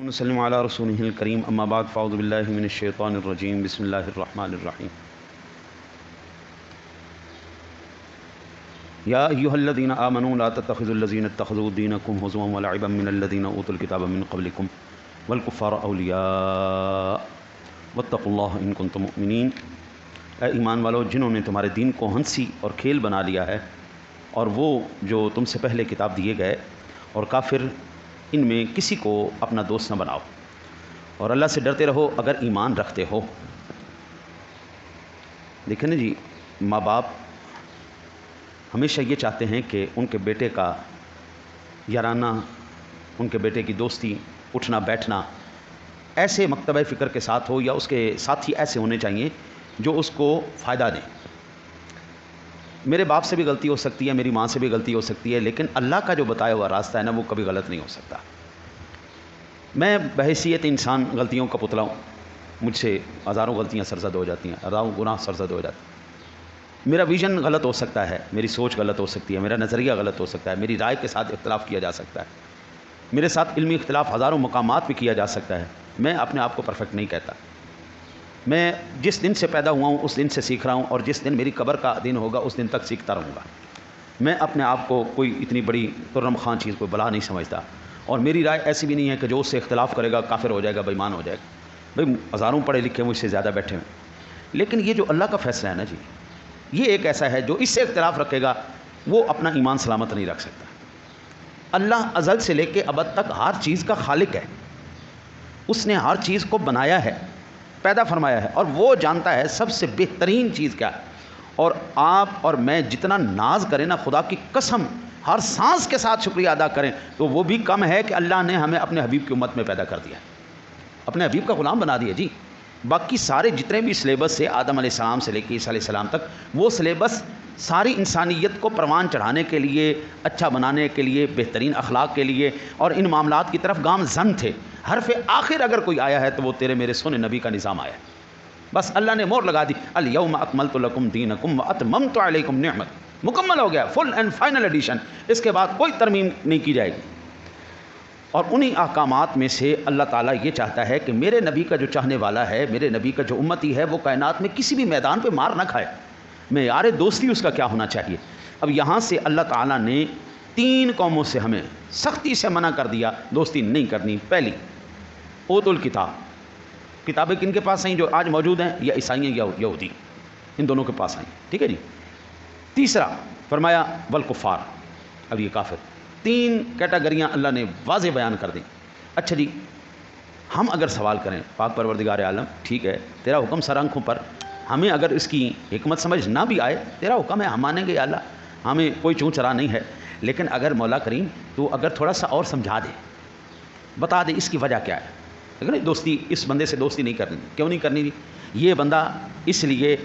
وسلم علی رسولہ الکریم اما بعد فاعوذ باللہ من الشیطان الرجیم بسم اللہ الرحمن الرحیم یا ایہا الذین آمنوا لا تتخذوا الذین اتخذوا دینکم ہزوا ولعبا من الذین اوتوا الکتاب من قبلکم والکفار اولیاء واتقوا اللہ ان کنتم مؤمنین۔ اے ایمان والو، جنہوں نے تمہارے دین کو ہنسی اور کھیل بنا لیا ہے اور وہ جو تم سے پہلے کتاب دیے گئے، اور کافر ان میں کسی کو اپنا دوست نہ بناؤ، اور اللہ سے ڈرتے رہو اگر ایمان رکھتے ہو۔ دیکھیں نا جی، ماں باپ ہمیشہ یہ چاہتے ہیں کہ ان کے بیٹے کا یارانہ، ان کے بیٹے کی دوستی، اٹھنا بیٹھنا ایسے مکتبہ فکر کے ساتھ ہو، یا اس کے ساتھی ایسے ہونے چاہیے جو اس کو فائدہ دیں۔ میرے باپ سے بھی غلطی ہو سکتی ہے، میری ماں سے بھی غلطی ہو سکتی ہے، لیکن اللہ کا جو بتایا ہوا راستہ ہے نا، وہ کبھی غلط نہیں ہو سکتا۔ میں بحیثیت انسان غلطیوں کا پتلا ہوں، مجھ سے ہزاروں غلطیاں سرزد ہو جاتی ہیں، ہزاروں گناہ سرزد ہو جاتے ہیں۔ میرا ویژن غلط ہو سکتا ہے، میری سوچ غلط ہو سکتی ہے، میرا نظریہ غلط ہو سکتا ہے، میری رائے کے ساتھ اختلاف کیا جا سکتا ہے، میرے ساتھ علمی اختلاف ہزاروں مقامات پہ کیا جا سکتا ہے۔ میں اپنے آپ کو پرفیکٹ نہیں کہتا۔ میں جس دن سے پیدا ہوا ہوں اس دن سے سیکھ رہا ہوں، اور جس دن میری قبر کا دن ہوگا اس دن تک سیکھتا رہوں گا۔ میں اپنے آپ کو کوئی اتنی بڑی ترم خان چیز کوئی بلا نہیں سمجھتا، اور میری رائے ایسی بھی نہیں ہے کہ جو اس سے اختلاف کرے گا کافر ہو جائے گا، بے ایمان ہو جائے گا۔ بھئی ہزاروں پڑھے لکھے مجھ سے زیادہ بیٹھے ہیں، لیکن یہ جو اللہ کا فیصلہ ہے نا جی، یہ ایک ایسا ہے جو اس سے اختلاف رکھے گا وہ اپنا ایمان سلامت نہیں رکھ سکتا۔ اللہ ازل سے لے کے ابد تک ہر چیز کا خالق ہے، اس نے ہر چیز کو بنایا ہے، پیدا فرمایا ہے، اور وہ جانتا ہے سب سے بہترین چیز کیا ہے۔ اور آپ اور میں جتنا ناز کریں نا، خدا کی قسم ہر سانس کے ساتھ شکریہ ادا کریں، تو وہ بھی کم ہے کہ اللہ نے ہمیں اپنے حبیب کی امت میں پیدا کر دیا، اپنے حبیب کا غلام بنا دیا جی۔ باقی سارے جتنے بھی سلیبس سے آدم علیہ السلام سے لے کے عیسیٰ علیہ السلام تک، وہ سلیبس ساری انسانیت کو پروان چڑھانے کے لیے، اچھا بنانے کے لیے، بہترین اخلاق کے لیے، اور ان معاملات کی طرف گامزن تھے۔ حرف آخر اگر کوئی آیا ہے تو وہ تیرے میرے سونے نبی کا نظام آیا ہے۔ بس اللہ نے مور لگا دی، الیوم اکملت لکم دینکم واتممت علیکم نعمت، مکمل ہو گیا، فل اینڈ فائنل ایڈیشن۔ اس کے بعد کوئی ترمیم نہیں کی جائے گی۔ اور انہی احکامات میں سے اللہ تعالیٰ یہ چاہتا ہے کہ میرے نبی کا جو چاہنے والا ہے، میرے نبی کا جو امتی ہے، وہ کائنات میں کسی بھی میدان پہ مار نہ کھائے۔ معیار دوستی اس کا کیا ہونا چاہیے؟ اب یہاں سے اللہ تعالیٰ نے 3 قوموں سے ہمیں سختی سے منع کر دیا دوستی نہیں کرنی۔ پہلی، اوت الکتاب، کتابیں کن کے پاس آئیں جو آج موجود ہیں؟ یا عیسائی یا یہودی، ان دونوں کے پاس آئیں، ٹھیک ہے جی۔ تیسرا فرمایا والکفار، اب یہ کافر۔ 3 کیٹاگریاں اللہ نے واضح بیان کر دیں۔ اچھا جی، ہم اگر سوال کریں پاک پروردگار عالم، ٹھیک ہے تیرا حکم سر آنکھوں پر، ہمیں اگر اس کی حکمت سمجھ نہ بھی آئے، تیرا حکم ہے، ہم مانیں گے یا اللہ، ہمیں کوئی چون چرا نہیں ہے، لیکن اگر مولا کریم تو اگر تھوڑا سا اور سمجھا دے، بتا دے اس کی وجہ کیا ہے۔ لیکن دوستی، اس بندے سے دوستی نہیں کرنی، کیوں نہیں کرنی؟ یہ بندہ اس لیے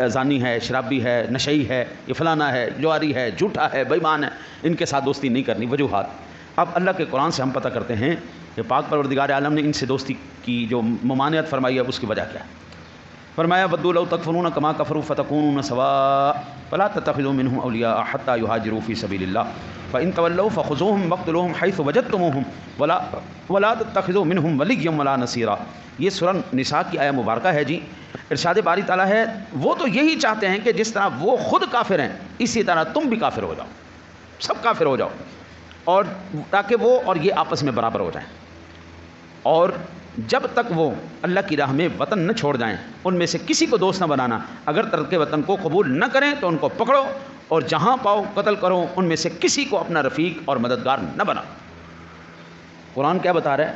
زانی ہے، شرابی ہے، نشئی ہے، یہ فلانا ہے، جواری ہے، جھوٹا ہے، بے ایمان ہے، ان کے ساتھ دوستی نہیں کرنی۔ وجوہات اب اللہ کے قرآن سے ہم پتہ کرتے ہیں کہ پاک پروردگار عالم نے ان سے دوستی کی جو ممانعت فرمائی ہے، اس کی وجہ کیا ہے؟ فرمایا ودوا لو تکفرون کما کفروا فتکونون سواء فلا تتخذوا منهم اولیاء حتى يهاجروا في سبيل الله فإن تولوا فخذوهم واقتلوهم حيث وجدتموهم ولا تتخذوا منهم وليا ولا نصيرا۔ یہ سورہ نساء کی آیہ مبارکہ ہے جی۔ ارشاد باری تعالیٰ ہے، وہ تو یہی چاہتے ہیں کہ جس طرح وہ خود کافر ہیں اسی طرح تم بھی کافر ہو جاؤ، سب کافر ہو جاؤ، اور تاکہ وہ اور یہ آپس میں برابر ہو جائیں، اور جب تک وہ اللہ کی راہ میں وطن نہ چھوڑ جائیں ان میں سے کسی کو دوست نہ بنانا۔ اگر ترک وطن کو قبول نہ کریں تو ان کو پکڑو اور جہاں پاؤ قتل کرو، ان میں سے کسی کو اپنا رفیق اور مددگار نہ بنا۔ قرآن کیا بتا رہا ہے؟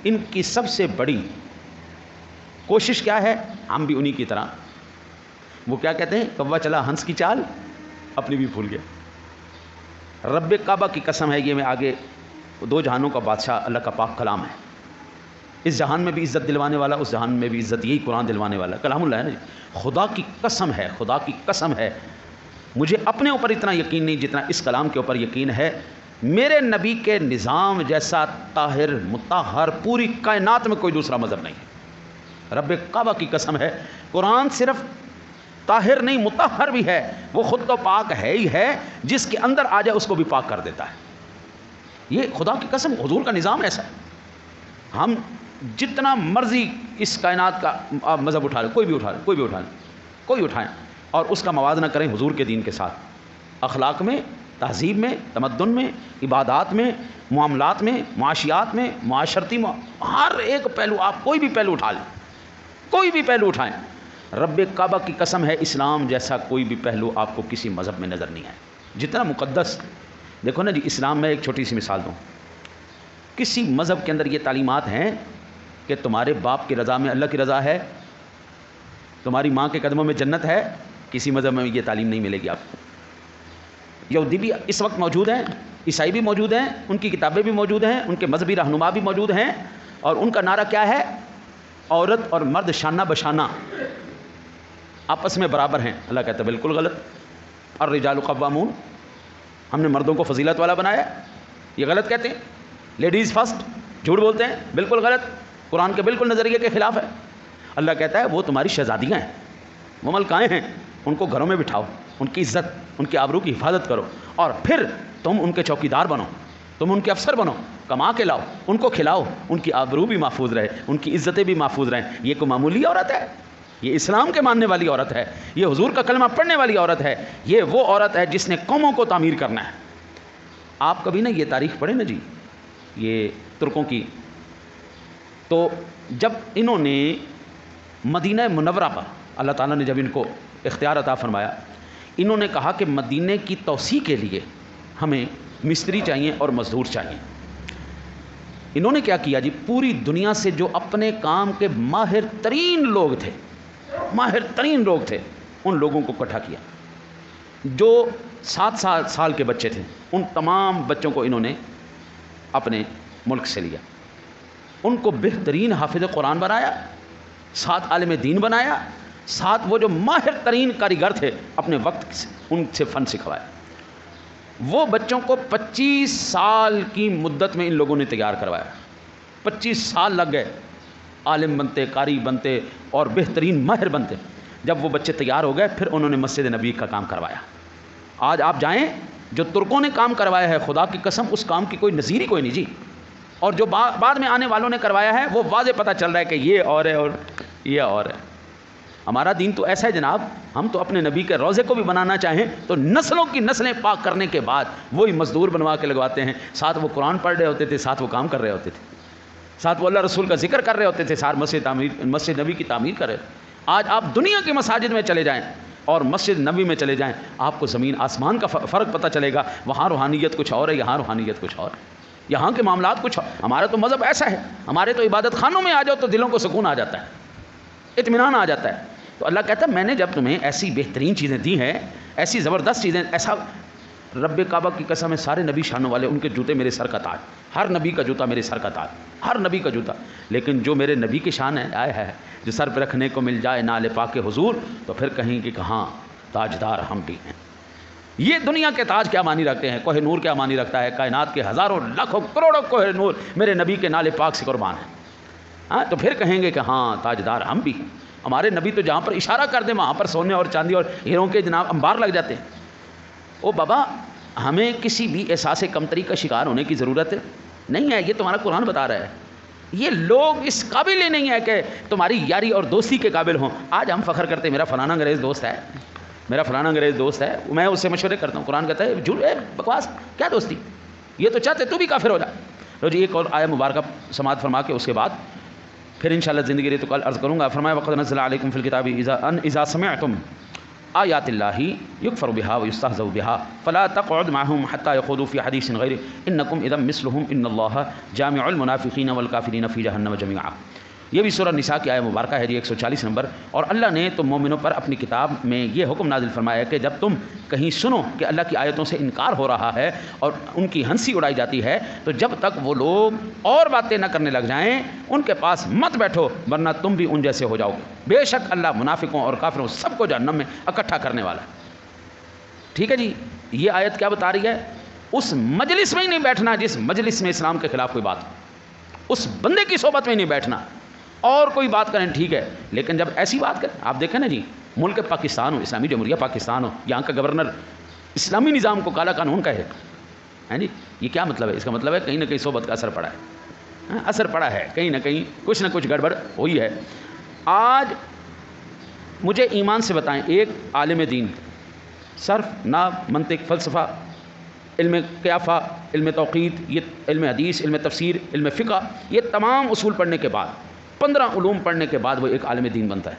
ان کی سب سے بڑی کوشش کیا ہے؟ ہم بھی انہی کی طرح، وہ کیا کہتے ہیں، کوا چلا ہنس کی چال اپنی بھی بھول گیا۔ رب کعبہ کی قسم ہے، یہ میں آگے 2 جہانوں کا بادشاہ اللہ کا پاک کلام ہے، اس جہان میں بھی عزت دلوانے والا، اس جہان میں بھی عزت یہی قرآن دلوانے والا کلام اللہ ہے نا جی۔ خدا کی قسم ہے، خدا کی قسم ہے، مجھے اپنے اوپر اتنا یقین نہیں جتنا اس کلام کے اوپر یقین ہے، میرے نبی کے نظام جیسا طاہر مطہر پوری کائنات میں کوئی دوسرا مذہب نہیں ہے۔ رب کعبہ کی قسم ہے، قرآن صرف طاہر نہیں مطہر بھی ہے، وہ خود تو پاک ہے ہی ہے، جس کے اندر آ جائے اس کو بھی پاک کر دیتا ہے۔ یہ خدا کی قسم، حضور کا نظام ایسا ہے۔ ہم جتنا مرضی اس کائنات کا مذہب اٹھا لیں، کوئی بھی اٹھائیں اور اس کا موازنہ کریں حضور کے دین کے ساتھ، اخلاق میں، تہذیب میں، تمدن میں، عبادات میں، معاملات میں، معاشیات میں، معاشرتی ہر ایک پہلو، آپ کوئی بھی پہلو اٹھا لیں، کوئی بھی پہلو اٹھائیں، رب کعبہ کی قسم ہے اسلام جیسا کوئی بھی پہلو آپ کو کسی مذہب میں نظر نہیں آئے، جتنا مقدس۔ دیکھو نا جی، اسلام میں ایک چھوٹی سی مثال دوں، کسی مذہب کے اندر یہ تعلیمات ہیں کہ تمہارے باپ کی رضا میں اللہ کی رضا ہے، تمہاری ماں کے قدموں میں جنت ہے، کسی مذہب میں یہ تعلیم نہیں ملے گی آپ کو۔ یہودی بھی اس وقت موجود ہیں، عیسائی بھی موجود ہیں، ان کی کتابیں بھی موجود ہیں، ان کے مذہبی رہنما بھی موجود ہیں، اور ان کا نعرہ کیا ہے؟ عورت اور مرد شانہ بشانہ آپس میں برابر ہیں۔ اللہ کہتا ہے بالکل غلط، الرجال قوامون، ہم نے مردوں کو فضیلت والا بنایا، یہ غلط کہتے ہیں، لیڈیز فرسٹ، جھوٹ بولتے ہیں، بالکل غلط، قرآن کے بالکل نظریے کے خلاف ہے۔ اللہ کہتا ہے وہ تمہاری شہزادیاں ہیں، وہ ملکائیں ہیں، ان کو گھروں میں بٹھاؤ، ان کی عزت، ان کی آبرو کی حفاظت کرو، اور پھر تم ان کے چوکیدار بنو، تم ان کے افسر بنو، کما کے لاؤ، ان کو کھلاؤ، ان کی آبرو بھی محفوظ رہے، ان کی عزتیں بھی محفوظ رہیں۔ یہ کوئی معمولی عورت ہے؟ یہ اسلام کے ماننے والی عورت ہے، یہ حضور کا کلمہ پڑھنے والی عورت ہے، یہ وہ عورت ہے جس نے قوموں کو تعمیر کرنا ہے۔ آپ کبھی نا یہ تاریخ پڑھیں نا جی، یہ ترکوں کی، تو جب انہوں نے مدینہ منورہ پر، اللہ تعالیٰ نے جب ان کو اختیار عطا فرمایا، انہوں نے کہا کہ مدینہ کی توسیع کے لیے ہمیں مستری چاہیے اور مزدور چاہیے۔ انہوں نے کیا کیا جی، پوری دنیا سے جو اپنے کام کے ماہر ترین لوگ تھے، ان لوگوں کو اکٹھا کیا۔ جو 7 سال کے بچے تھے، ان تمام بچوں کو انہوں نے اپنے ملک سے لیا، ان کو بہترین حافظ قرآن بنایا، 7 عالم دین بنایا، 7 وہ جو ماہر ترین کاریگر تھے اپنے وقت سے ان سے فن سکھوایا۔ وہ بچوں کو 25 سال کی مدت میں ان لوگوں نے تیار کروایا، 25 سال لگ گئے، عالم بنتے، قاری بنتے اور بہترین ماہر بنتے۔ جب وہ بچے تیار ہو گئے، پھر انہوں نے مسجد نبی کا کام کروایا۔ آج آپ جائیں، جو ترکوں نے کام کروایا ہے، خدا کی قسم اس کام کی کوئی نظیر ہی کوئی نہیں جی، اور جو بعد میں آنے والوں نے کروایا ہے وہ واضح پتہ چل رہا ہے کہ یہ اور ہے اور یہ اور ہے۔ ہمارا دین تو ایسا ہے جناب، ہم تو اپنے نبی کے روضے کو بھی بنانا چاہیں تو نسلوں کی نسلیں پاک کرنے کے بعد وہی مزدور بنوا کے لگواتے ہیں، ساتھ وہ قرآن پڑھ رہے ہوتے تھے، ساتھ وہ کام کر رہے ہوتے تھے، ساتھ وہ اللہ رسول کا ذکر کر رہے ہوتے تھے، ساتھ مسجد نبی کی تعمیر کر رہے تھے۔ آج آپ دنیا کی مساجد میں چلے جائیں اور مسجد نبی میں چلے جائیں، آپ کو زمین آسمان کا فرق پتہ چلے گا، وہاں روحانیت کچھ اور ہے، یہاں روحانیت کچھ اور ہے، یہاں کے معاملات کچھ اور۔ ہمارا تو مذہب ایسا ہے، ہمارے تو عبادت خانوں میں آ جاؤ تو دلوں کو سکون آ جاتا ہے، اطمینان آ جاتا ہے۔ تو اللہ کہتا ہے میں نے جب تمہیں ایسی بہترین چیزیں دی ہیں، ایسی زبردست چیزیں، ایسا رب کعبہ کی قسم ہے، سارے نبی شانوں والے، ان کے جوتے میرے سر کا تاج، ہر نبی کا جوتا میرے سر کا تاج، ہر نبی کا جوتا، لیکن جو میرے نبی کی شان ہے، آئے ہے جو سر پہ رکھنے کو مل جائے نال پاک حضور، تو پھر کہیں کہ کہاں تاجدار ہم بھی ہیں۔ یہ دنیا کے تاج کیا معنی رکھتے ہیں، کوہ نور کیا معنی رکھتا ہے، کائنات کے ہزاروں لاکھوں کروڑوں کوہ نور میرے نبی کے نال پاک سے قربان ہیں، ہاں تو پھر کہیں گے کہ ہاں تاجدار ہم بھی ہیں۔ ہمارے نبی تو جہاں پر اشارہ کر دیں وہاں پر سونے اور چاندی اور ہیروں کے جناب انبار لگ جاتے ہیں۔ او بابا، ہمیں کسی بھی احساس کمتری کا شکار ہونے کی ضرورت نہیں ہے، یہ تمہارا قرآن بتا رہا ہے۔ یہ لوگ اس قابل ہی نہیں ہے کہ تمہاری یاری اور دوستی کے قابل ہوں۔ آج ہم فخر کرتے ہیں میرا فلانا انگریز دوست ہے، میرا فلانا انگریز دوست ہے، میں اس سے مشورے کرتا ہوں، قرآن کہتا ہے جھوٹ ہے، بکواس، کیا دوستی، یہ تو چاہتے تو بھی کافر ہو جا۔ تو جی ایک اور آیت مبارکہ سماعت فرما کے اس کے بعد پھر انشاءاللہ زندگی رہی تو کل عرض کروں گا۔ فرمایا وقد نزل علیکم فی الکتاب اذا سمعتم آیات اللہ یکفر بها ویستہزأ بها فلا تقعد معهم حتى يخوضوا في حدیث غیرہ انکم اذا مثلهم ان اللہ جامع المنافقین والکافرین فی جہنم جميعا۔ یہ بھی سورہ نساء کی آیت مبارکہ ہے جی 140 نمبر۔ اور اللہ نے تم مومنوں پر اپنی کتاب میں یہ حکم نازل فرمایا کہ جب تم کہیں سنو کہ اللہ کی آیتوں سے انکار ہو رہا ہے اور ان کی ہنسی اڑائی جاتی ہے، تو جب تک وہ لوگ اور باتیں نہ کرنے لگ جائیں ان کے پاس مت بیٹھو، ورنہ تم بھی ان جیسے ہو جاؤ گے۔ بے شک اللہ منافقوں اور کافروں سب کو جہنم میں اکٹھا کرنے والا ہے۔ ٹھیک ہے جی، یہ آیت کیا بتا رہی ہے؟ اس مجلس میں ہی نہیں بیٹھنا جس مجلس میں اسلام کے خلاف کوئی بات ہو، اس بندے کی صحبت میں نہیں بیٹھنا۔ اور کوئی بات کریں ٹھیک ہے، لیکن جب ایسی بات کریں، آپ دیکھیں نا جی، ملک پاکستان ہو، اسلامی جمہوریہ پاکستان ہو، یہاں کا گورنر اسلامی نظام کو کالا قانون کہے، ہیں جی، یہ کیا مطلب ہے؟ اس کا مطلب ہے کہیں نہ کہیں صحبت کا اثر پڑا ہے۔ اثر پڑا ہے، کہیں نہ کہیں کچھ نہ کچھ گڑبڑ ہوئی ہے۔ آج مجھے ایمان سے بتائیں، ایک عالم دین صرف نہ منطق، فلسفہ، علم قیافہ، علم توقیت، یہ علم حدیث، علم تفسیر، علم فقہ، یہ تمام اصول پڑھنے کے بعد 15 علوم پڑھنے کے بعد وہ ایک عالم دین بنتا ہے،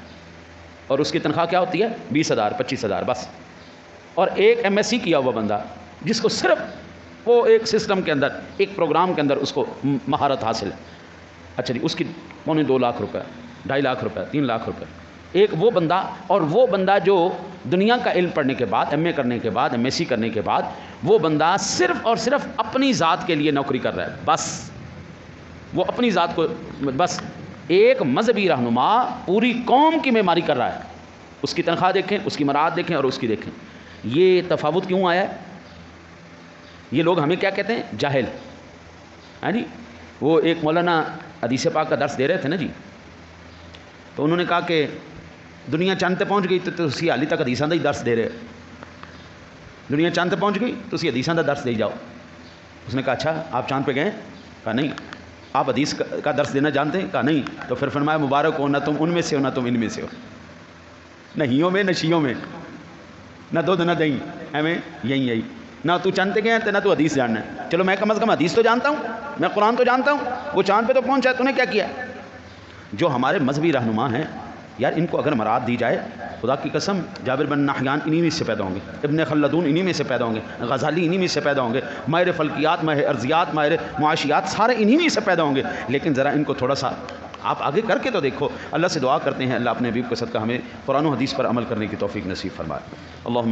اور اس کی تنخواہ کیا ہوتی ہے؟ 20,000 25,000 بس۔ اور ایک MSc کیا ہوا بندہ جس کو صرف وہ ایک سسٹم کے اندر، ایک پروگرام کے اندر اس کو مہارت حاصل ہے، اچھا جی، اس کی 2.25 لاکھ روپے، 2.5 لاکھ روپے، 3 لاکھ روپے، ایک وہ بندہ۔ اور وہ بندہ جو دنیا کا علم پڑھنے کے بعد، MA کرنے کے بعد، MSc کرنے کے بعد، وہ بندہ صرف اور صرف اپنی ذات کے لیے نوکری کر رہا ہے، بس وہ اپنی ذات کو، بس ایک مذہبی رہنما پوری قوم کی معماری کر رہا ہے، اس کی تنخواہ دیکھیں، اس کی مراد دیکھیں اور اس کی دیکھیں۔ یہ تفاوت کیوں آیا ہے؟ یہ لوگ ہمیں کیا کہتے ہیں؟ جاہل، ہاں جی۔ وہ ایک مولانا حدیث پاک کا درس دے رہے تھے نا جی، تو انہوں نے کہا کہ دنیا چاند تے پہنچ گئی تو تسی حالی تک حدیثاں دا ہی درس دے رہے، دنیا چاند تے پہنچ گئی تو تسی حدیثاں دا درس دے جاؤ۔ اس نے کہا اچھا آپ چاند پہ گئے؟ کہا نہیں۔ آپ حدیث کا درس دینا جانتے ہیں؟ کہا نہیں۔ تو پھر فرمایا مبارک ہو، نہ تم ان میں سے ہو نہ تم ان میں سے ہو، نہ ہیوں میں نہ شیوں میں، نہ دودھ نہ دہی، ہمیں یہی نہ تو چاند پہ گئے ہیں نہ تو حدیث جاننا ہے۔ چلو میں کم از کم حدیث تو جانتا ہوں، میں قرآن تو جانتا ہوں، وہ چاند پہ تو پہنچا ہے، تو نے کیا کیا؟ جو ہمارے مذہبی رہنما ہیں یار، ان کو اگر مراد دی جائے، خدا کی قسم جابر بن نحیان انہی میں سے پیدا ہوں گے، ابن خلدون انہی میں سے پیدا ہوں گے، غزالی انہی میں سے پیدا ہوں گے، ماہر فلکیات، ماہر ارضیات، ماہر معاشیات، سارے انہی میں سے پیدا ہوں گے۔ لیکن ذرا ان کو تھوڑا سا آپ آگے کر کے تو دیکھو۔ اللہ سے دعا کرتے ہیں اللہ اپنے حبیب کے صدقہ ہمیں قرآن و حدیث پر عمل کرنے کی توفیق نصیب فرمائے۔ اللہم